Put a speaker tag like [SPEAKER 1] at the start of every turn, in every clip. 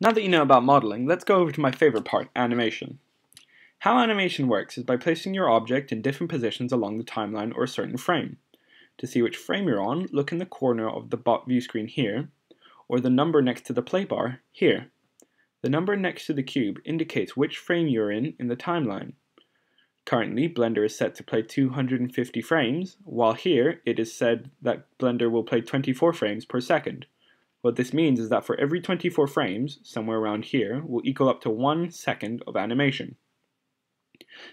[SPEAKER 1] Now that you know about modeling, let's go over to my favorite part, animation. How animation works is by placing your object in different positions along the timeline or a certain frame. To see which frame you're on, look in the corner of the view screen here, or the number next to the play bar here. The number next to the cube indicates which frame you're in the timeline. Currently, Blender is set to play 250 frames, while here it is said that Blender will play 24 frames per second. What this means is that for every 24 frames, somewhere around here, will equal up to 1 second of animation.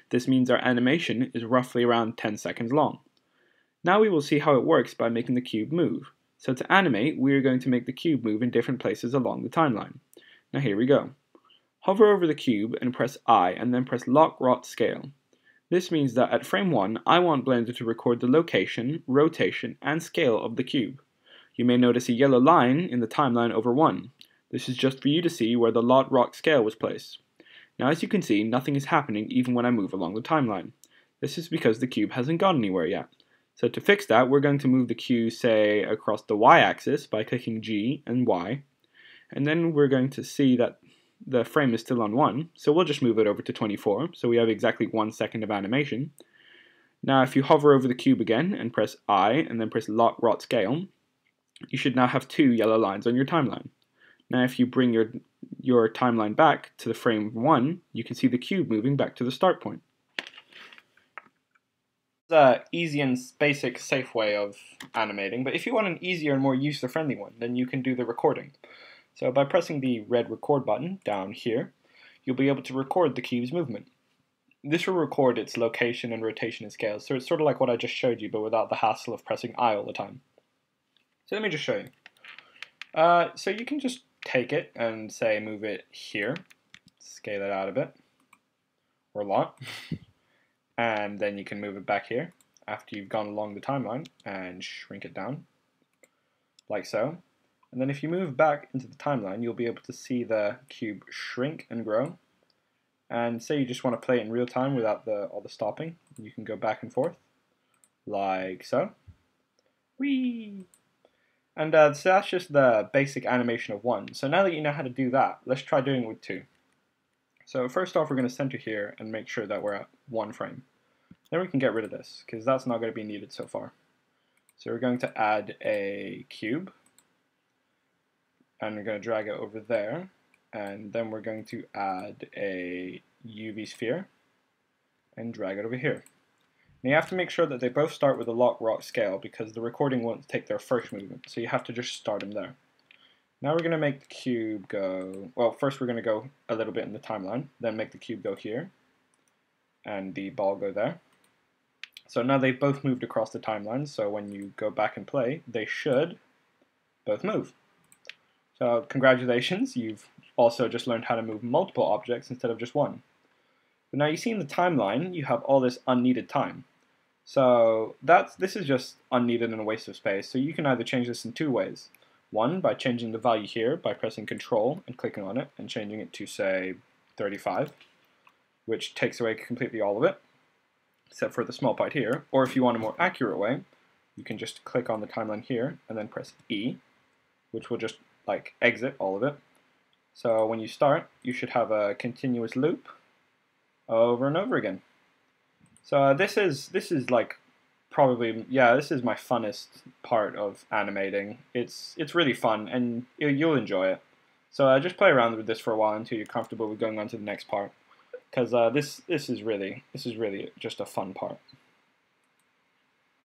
[SPEAKER 1] This means our animation is roughly around 10 seconds long. Now we will see how it works by making the cube move. So to animate, we are going to make the cube move in different places along the timeline. Now here we go. Hover over the cube and press I and then press Lock Rot Scale. This means that at frame 1, I want Blender to record the location, rotation, and scale of the cube. You may notice a yellow line in the timeline over 1. This is just for you to see where the Lock Rot Scale was placed. Now as you can see, nothing is happening even when I move along the timeline. This is because the cube hasn't gone anywhere yet. So to fix that, we're going to move the cube, say, across the y-axis by clicking G and Y. And then we're going to see that the frame is still on 1, so we'll just move it over to 24, so we have exactly 1 second of animation. Now if you hover over the cube again and press I and then press Lock Rot Scale, you should now have 2 yellow lines on your timeline. Now if you bring your timeline back to the frame 1, you can see the cube moving back to the start point. It's an easy and basic, safe way of animating, but if you want an easier and more user-friendly one, then you can do the recording. So by pressing the red record button down here, you'll be able to record the cube's movement. This will record its location and rotation and scale, so it's sort of like what I just showed you, but without the hassle of pressing I all the time. So let me just show you. So you can just take it and say move it here, scale it out a bit, or a lot, and then you can move it back here after you've gone along the timeline and shrink it down, like so. And then if you move back into the timeline, you'll be able to see the cube shrink and grow. And say you just want to play it in real time without all the stopping, you can go back and forth, like so. Whee! And so that's just the basic animation of 1. So now that you know how to do that, let's try doing it with 2. So first off, we're going to center here and make sure that we're at 1 frame. Then we can get rid of this, because that's not going to be needed so far. So we're going to add a cube. And we're going to drag it over there, and then we're going to add a UV sphere and drag it over here. Now you have to make sure that they both start with a Lock Rot Scale because the recording won't take their first movement, so you have to just start them there. Now we're going to make the cube go, well, first we're going to go a little bit in the timeline, then make the cube go here, and the ball go there. So now they've both moved across the timeline, so when you go back and play, they should both move. So congratulations, you've also just learned how to move multiple objects instead of just one. But now you see in the timeline, you have all this unneeded time. So this is just unneeded and a waste of space. So you can either change this in 2 ways. One, by changing the value here by pressing Control and clicking on it and changing it to, say, 35, which takes away completely all of it, except for the small part here. Or if you want a more accurate way, you can just click on the timeline here and then press E, which will just like exit all of it. So when you start, you should have a continuous loop over and over again. So this is like probably, yeah, this is my funnest part of animating. It's really fun and you'll enjoy it. So just play around with this for a while until you're comfortable with going on to the next part, because this is really just a fun part.